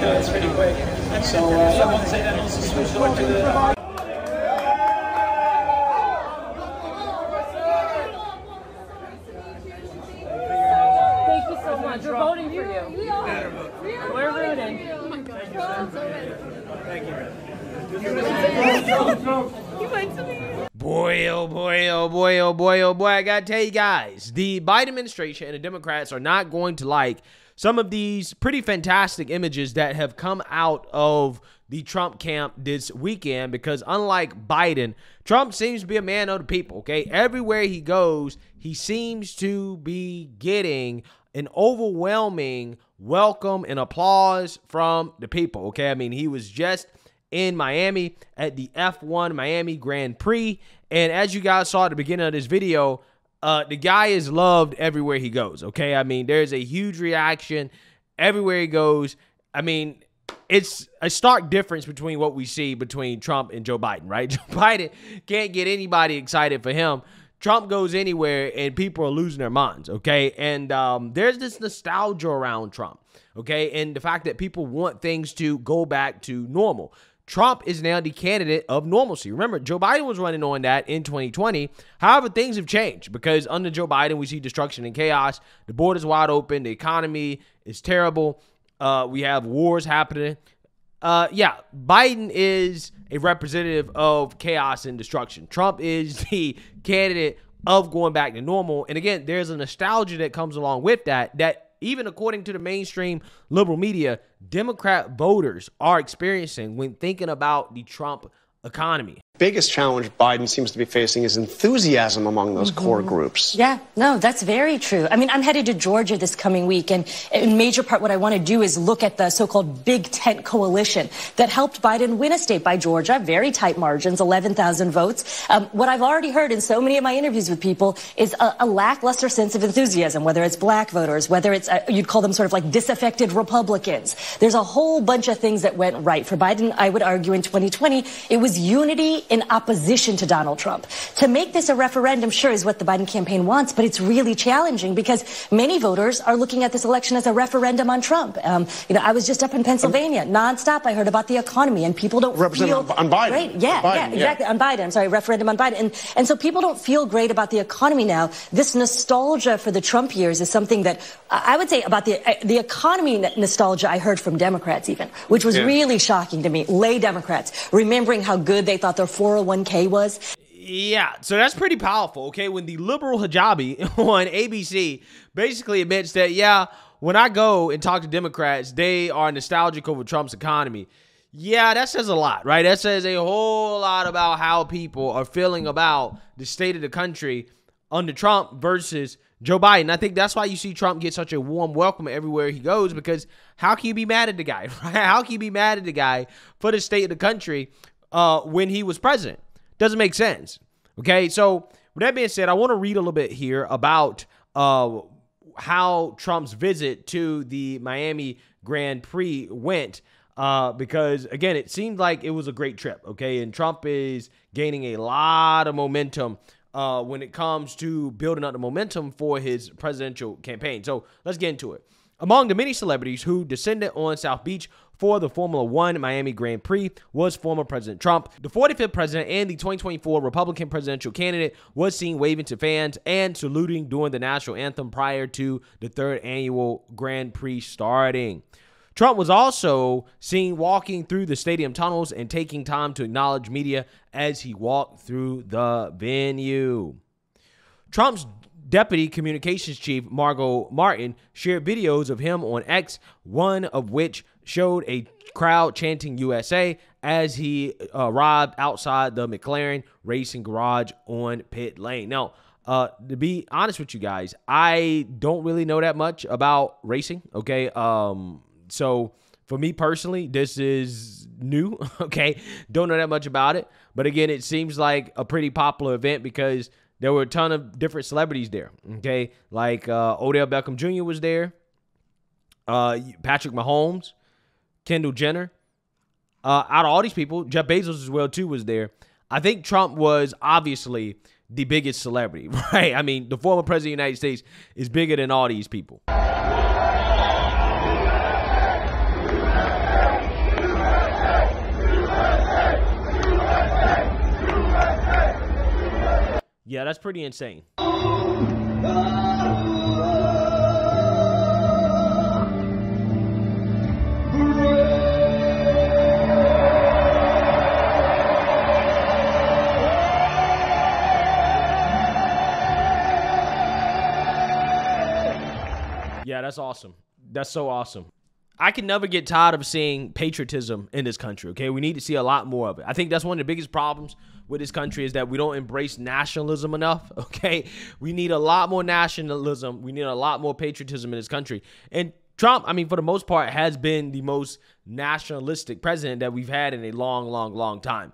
It's pretty quick. So someone say that also switched over to the. Thank you so much. We're voting for you. We're rooting. Oh my God. Thank you. Boy, oh boy, oh boy, oh boy, oh boy, I gotta tell you guys, the Biden administration and the Democrats are not going to like some of these pretty fantastic images that have come out of the Trump camp this weekend, because unlike Biden, Trump seems to be a man of the people, okay? Everywhere he goes, he seems to be getting an overwhelming welcome and applause from the people, okay? I mean, he was just in Miami at the F1 Miami Grand Prix, and as you guys saw at the beginning of this video, the guy is loved everywhere he goes, okay? I mean, there's a huge reaction everywhere he goes. I mean, it's a stark difference between what we see between Trump and Joe Biden, right? Joe Biden can't get anybody excited for him. Trump goes anywhere and people are losing their minds, okay? And there's this nostalgia around Trump, okay? And the fact that people want things to go back to normal. Trump is now the candidate of normalcy. Remember, Joe Biden was running on that in 2020. However, things have changed because under Joe Biden, we see destruction and chaos. The border's wide open. The economy is terrible. We have wars happening. Yeah, Biden is a representative of chaos and destruction. Trump is the candidate of going back to normal. And again, there's a nostalgia that comes along with that, that even according to the mainstream liberal media, Democrat voters are experiencing when thinking about the Trump economy. Biggest challenge Biden seems to be facing is enthusiasm among those core groups. Yeah, no, that's very true. I mean, I'm headed to Georgia this coming week, and in major part what I want to do is look at the so-called Big Tent coalition that helped Biden win a state by Georgia, very tight margins, 11,000 votes. What I've already heard in so many of my interviews with people is a lackluster sense of enthusiasm, whether it's black voters, whether it's, you'd call them sort of like disaffected Republicans. There's a whole bunch of things that went right. For Biden, I would argue in 2020, it was unity in opposition to Donald Trump. To make this a referendum, sure, is what the Biden campaign wants, but it's really challenging because many voters are looking at this election as a referendum on Trump. You know, I was just up in Pennsylvania, nonstop. I heard about the economy, and people don't feel on Biden. Great. Yeah, exactly, on Biden. I'm sorry, referendum on Biden. And so people don't feel great about the economy now. This nostalgia for the Trump years is something that I would say about the economy nostalgia I heard from Democrats even, which was really shocking to me. Lay Democrats, remembering how good they thought their 401k was. Yeah, so that's pretty powerful, okay? When the liberal hijabi on ABC basically admits that, yeah, when I go and talk to Democrats, they are nostalgic over Trump's economy. Yeah, that says a lot, right? That says a whole lot about how people are feeling about the state of the country under Trump versus Joe Biden. I think that's why you see Trump get such a warm welcome everywhere he goes, because how can you be mad at the guy, right? How can you be mad at the guy for the state of the country when he was president? Doesn't make sense. Okay, so with that being said, I want to read a little bit here about how Trump's visit to the Miami Grand Prix went, because again, it seemed like it was a great trip. Okay, and Trump is gaining a lot of momentum when it comes to building up the momentum for his presidential campaign. So let's get into it. Among the many celebrities who descended on South Beach for the Formula One Miami Grand Prix was former President Trump. The 45th president and the 2024 Republican presidential candidate was seen waving to fans and saluting during the national anthem prior to the third annual Grand Prix starting. Trump was also seen walking through the stadium tunnels and taking time to acknowledge media as he walked through the venue. Trump's Deputy Communications Chief Margot Martin shared videos of him on X, one of which showed a crowd chanting USA as he arrived outside the McLaren racing garage on pit lane. Now, to be honest with you guys, I don't really know that much about racing, okay? So for me personally, this is new, okay? Don't know that much about it. But again, it seems like a pretty popular event because there were a ton of different celebrities there, okay? Like Odell Beckham Jr. was there, Patrick Mahomes, Kendall Jenner. Out of all these people, Jeff Bezos as well, too, was there. I think Trump was obviously the biggest celebrity, right? I mean, the former president of the United States is bigger than all these people. that's pretty insane. Yeah, that's awesome. That's so awesome. I can never get tired of seeing patriotism in this country, okay? We need to see a lot more of it. I think that's one of the biggest problems with this country is that we don't embrace nationalism enough, okay? We need a lot more nationalism. We need a lot more patriotism in this country. And Trump, I mean, for the most part, has been the most nationalistic president that we've had in a long, long, long time.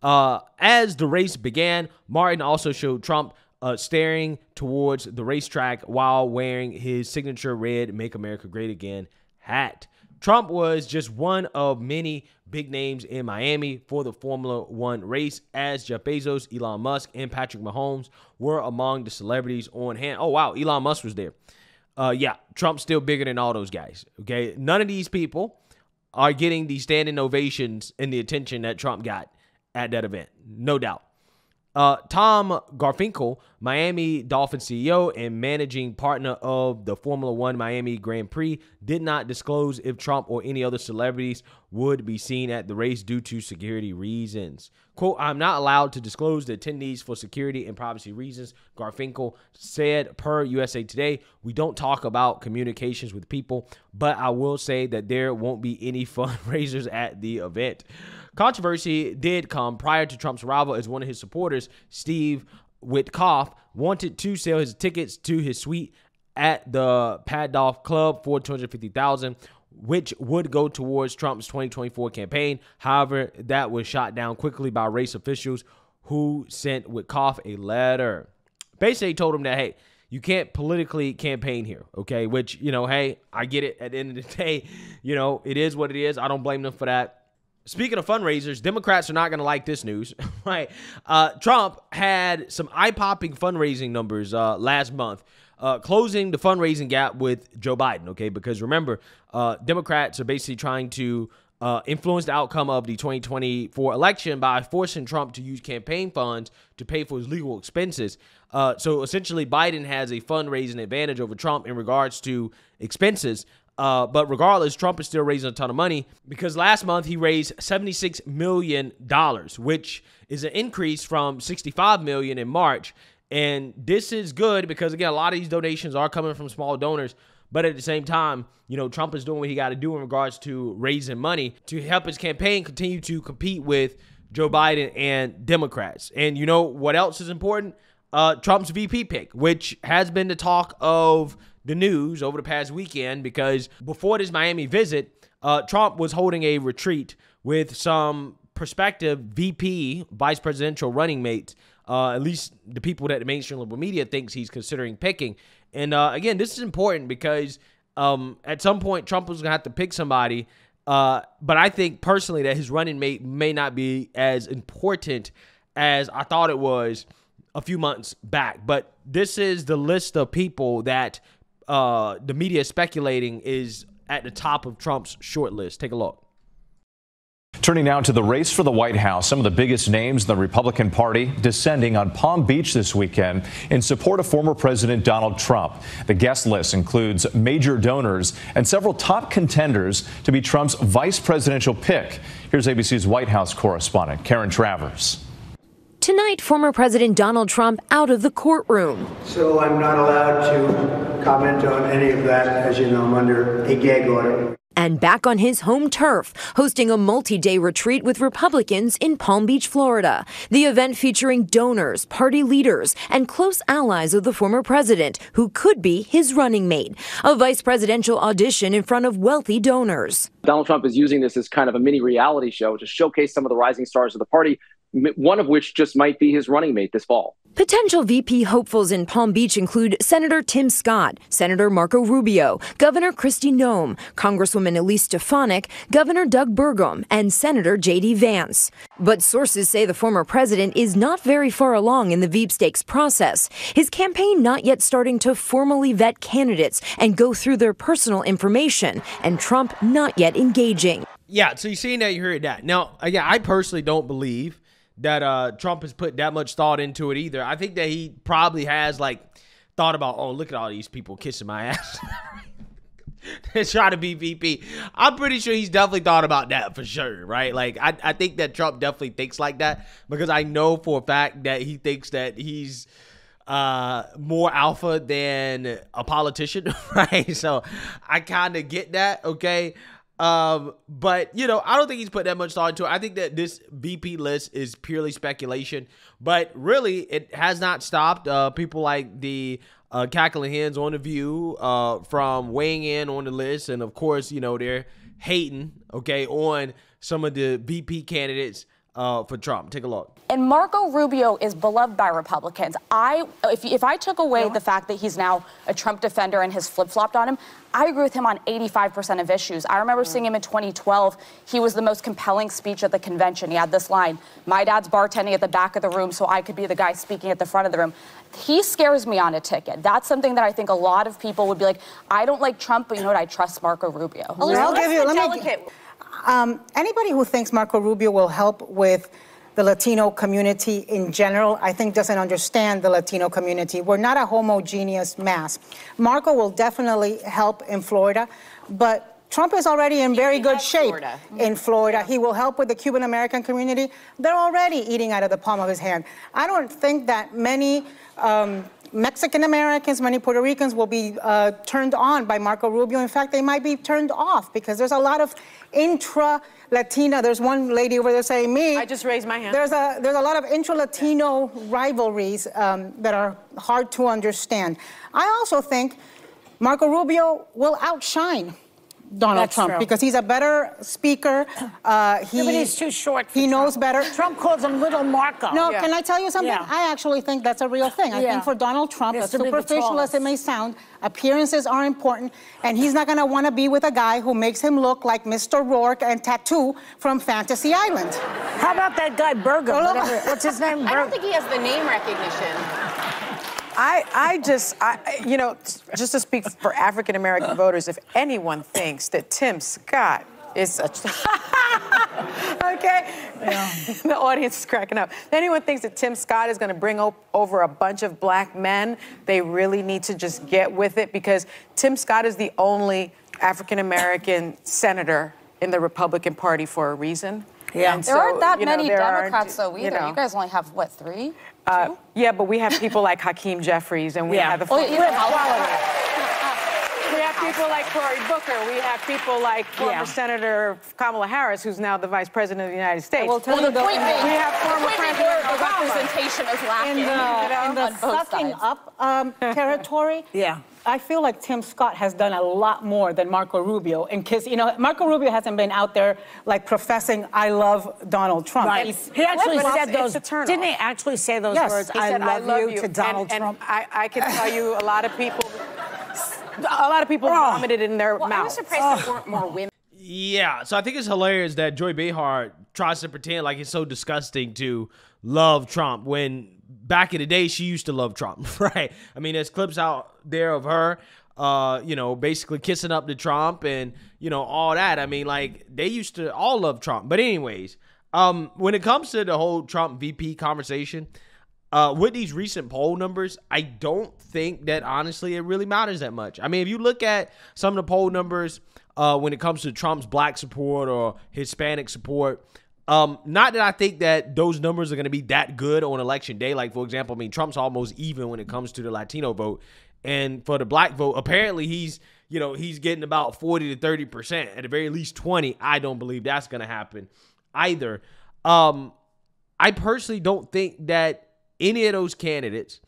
As the race began, Martin also showed Trump staring towards the racetrack while wearing his signature red Make America Great Again hat. Trump was just one of many big names in Miami for the Formula One race, as Jeff Bezos, Elon Musk, and Patrick Mahomes were among the celebrities on hand. Oh, wow, Elon Musk was there. Yeah, Trump's still bigger than all those guys, okay? None of these people are getting the standing ovations and the attention that Trump got at that event, no doubt. Tom Garfinkel, Miami Dolphins CEO and managing partner of the Formula One Miami Grand Prix, did not disclose if Trump or any other celebrities would be seen at the race due to security reasons. Quote, I'm not allowed to disclose the attendees for security and privacy reasons, Garfinkel said per USA Today. We don't talk about communications with people, but I will say that there won't be any fundraisers at the event. Controversy did come prior to Trump's arrival as one of his supporters, Steve Witkoff, wanted to sell his tickets to his suite at the Paddock Club for $250,000, which would go towards Trump's 2024 campaign. However, that was shot down quickly by race officials who sent Witkoff a letter. Basically told him that, hey, you can't politically campaign here, okay? Which, you know, hey, I get it. At the end of the day, you know, it is what it is. I don't blame them for that. Speaking of fundraisers, Democrats are not going to like this news, right? Trump had some eye-popping fundraising numbers last month, closing the fundraising gap with Joe Biden, okay? Because remember, Democrats are basically trying to influence the outcome of the 2024 election by forcing Trump to use campaign funds to pay for his legal expenses. So essentially, Biden has a fundraising advantage over Trump in regards to expenses. But regardless, Trump is still raising a ton of money because last month he raised $76 million, which is an increase from $65 million in March. And this is good because, again, a lot of these donations are coming from small donors. But at the same time, you know, Trump is doing what he got to do in regards to raising money to help his campaign continue to compete with Joe Biden and Democrats. And you know what else is important? Trump's VP pick, which has been the talk of the news over the past weekend because before this Miami visit, Trump was holding a retreat with some prospective VP, vice presidential running mates, at least the people that the mainstream liberal media thinks he's considering picking. And again, this is important because at some point Trump was going to have to pick somebody, but I think personally that his running mate may not be as important as I thought it was a few months back. But this is the list of people that the media is speculating is at the top of Trump's short list. Take a look. Turning now to the race for the White House, some of the biggest names in the Republican Party descending on Palm Beach this weekend in support of former President Donald Trump. The guest list includes major donors and several top contenders to be Trump's vice presidential pick. Here's ABC's White House correspondent, Karen Travers. Tonight, former President Donald Trump out of the courtroom. So I'm not allowed to comment on any of that. As you know, I'm under a gag order. And back on his home turf, hosting a multi-day retreat with Republicans in Palm Beach, Florida. The event featuring donors, party leaders, and close allies of the former president, who could be his running mate. A vice presidential audition in front of wealthy donors. Donald Trump is using this as kind of a mini reality show to showcase some of the rising stars of the party, one of which just might be his running mate this fall. Potential VP hopefuls in Palm Beach include Senator Tim Scott, Senator Marco Rubio, Governor Kristi Noem, Congresswoman Elise Stefanik, Governor Doug Burgum, and Senator J.D. Vance. But sources say the former president is not very far along in the sweepstakes process. His campaign not yet starting to formally vet candidates and go through their personal information, and Trump not yet engaging. Yeah, so you're seeing that, you heard that. Now, again, I personally don't believe that Trump has put that much thought into it either. I think that he probably has like thought about, oh, look at all these people kissing my ass. They're trying to be VP. I'm pretty sure he's definitely thought about that for sure, right? Like, I think that Trump definitely thinks like that, because I know for a fact that he thinks that he's more alpha than a politician, right? So I kind of get that, okay? But, you know, I don't think he's put that much thought into it. I think that this VP list is purely speculation, but really it has not stopped people like the Cackling Hens on The View from weighing in on the list. And of course, you know, they're hating, okay, on some of the VP candidates for Trump. Take a look. And Marco Rubio is beloved by Republicans. If I took away the fact that he's now a Trump defender and has flip-flopped on him, I agree with him on 85% of issues. I remember seeing him in 2012. He was the most compelling speech at the convention. He had this line, "My dad's bartending at the back of the room so I could be the guy speaking at the front of the room." He scares me on a ticket. That's something that I think a lot of people would be like, I don't like Trump, but you know what? I trust Marco Rubio. I'll give you, anybody who thinks Marco Rubio will help with the Latino community in general, I think doesn't understand the Latino community. We're not a homogeneous mass. Marco will definitely help in Florida, but Trump is already in very good shape in Florida. He will help with the Cuban American community. They're already eating out of the palm of his hand. I don't think that many Mexican Americans, many Puerto Ricans will be turned on by Marco Rubio. In fact, they might be turned off because there's a lot of intra-Latina. There's one lady over there saying, me. I just raised my hand. There's a lot of intra-Latino rivalries that are hard to understand. I also think Marco Rubio will outshine Donald Trump because he's a better speaker. But he's too short for He knows better. Trump calls him Little Marco. No, can I tell you something? I actually think that's a real thing. I think for Donald Trump, as superficial as it may sound, appearances are important, and he's not going to want to be with a guy who makes him look like Mr. Rourke and Tattoo from Fantasy Island. How about that guy Berger? What's his name? I don't think he has the name recognition. You know, just to speak for African-American voters, if anyone thinks that Tim Scott is such... Okay? Yeah. The audience is cracking up. If anyone thinks that Tim Scott is going to bring over a bunch of black men, they really need to just get with it, because Tim Scott is the only African-American senator in the Republican Party for a reason. Yeah. And there aren't that many Democrats, though, either. You guys only have, what, 3? Yeah, but we have people like Hakeem Jeffries, and we have the we have people like Cory Booker. We have people like former Senator Kamala Harris, who's now the Vice President of the United States. Well, the point being, we have former President Obama. Representation is lacking in the sucking up territory. I feel like Tim Scott has done a lot more than Marco Rubio. And because, you know, Marco Rubio hasn't been out there like professing, I love Donald Trump. Right. He actually said those. Didn't he actually say those words? He said, I love you to Donald Trump. And I can tell you, a lot of people vomited in their mouths. I was surprised there weren't more women. Yeah, so I think it's hilarious that Joy Behar tries to pretend like it's so disgusting to love Trump when back in the day she used to love Trump, right? I mean, there's clips out there of her, you know, basically kissing up to Trump and, you know, all that. I mean, like, they used to all love Trump. But anyways, when it comes to the whole Trump VP conversation, with these recent poll numbers, I don't think that, honestly, it really matters that much. I mean, if you look at some of the poll numbers when it comes to Trump's black support or Hispanic support, not that I think that those numbers are going to be that good on election day. Like, for example, I mean, Trump's almost even when it comes to the Latino vote. And for the black vote, apparently he's getting about 40 to 30%, at the very least 20. I don't believe that's going to happen either. I personally don't think that any of those candidates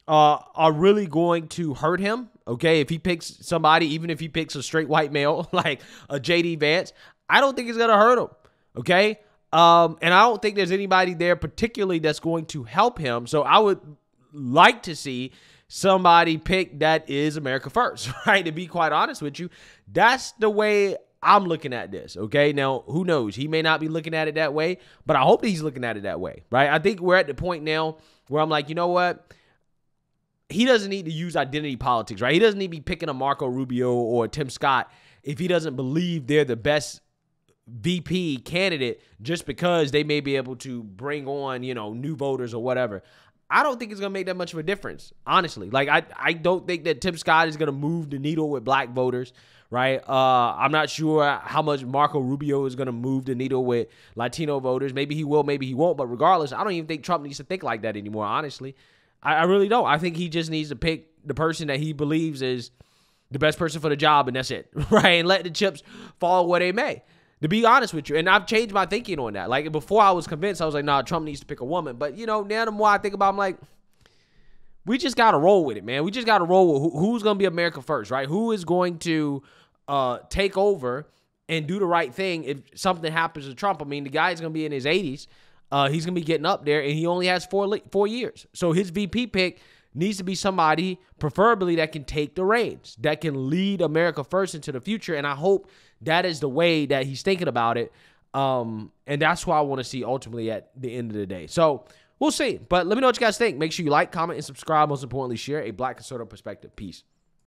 are really going to hurt him, okay? If he picks somebody, even if he picks a straight white male like a J.D. Vance, I don't think it's going to hurt him, okay? And I don't think there's anybody there particularly that's going to help him. So I would like to see somebody pick that is America first, right? To be quite honest with you, that's the way I'm looking at this, okay? Now, who knows? He may not be looking at it that way, but I hope that he's looking at it that way, right? I think we're at the point now where I'm like, you know what? He doesn't need to use identity politics, right? He doesn't need to be picking a Marco Rubio or Tim Scott if he doesn't believe they're the best VP candidate just because they may be able to bring on, you know, new voters or whatever. I don't think it's going to make that much of a difference, honestly. Like, I don't think that Tim Scott is going to move the needle with black voters, right? I'm not sure how much Marco Rubio is going to move the needle with Latino voters. Maybe he will, maybe he won't. But regardless, I don't even think Trump needs to think like that anymore, honestly. I really don't. I think he just needs to pick the person that he believes is the best person for the job, and that's it, right? And let the chips fall where they may. To be honest with you, and I've changed my thinking on that. Like, before I was convinced, I was like, nah, Trump needs to pick a woman. But, you know, now the more I think about it, I'm like, we just got to roll with it, man. We just got to roll with who's going to be America first, right? Who is going to take over and do the right thing if something happens to Trump? I mean, the guy's going to be in his 80s. He's going to be getting up there, and he only has 4 years. So his VP pick needs to be somebody, preferably, that can take the reins, that can lead America first into the future. And I hope that is the way that he's thinking about it. And that's what I want to see ultimately at the end of the day. So we'll see. But let me know what you guys think. Make sure you like, comment, and subscribe. Most importantly, share a Black conservative perspective. Peace.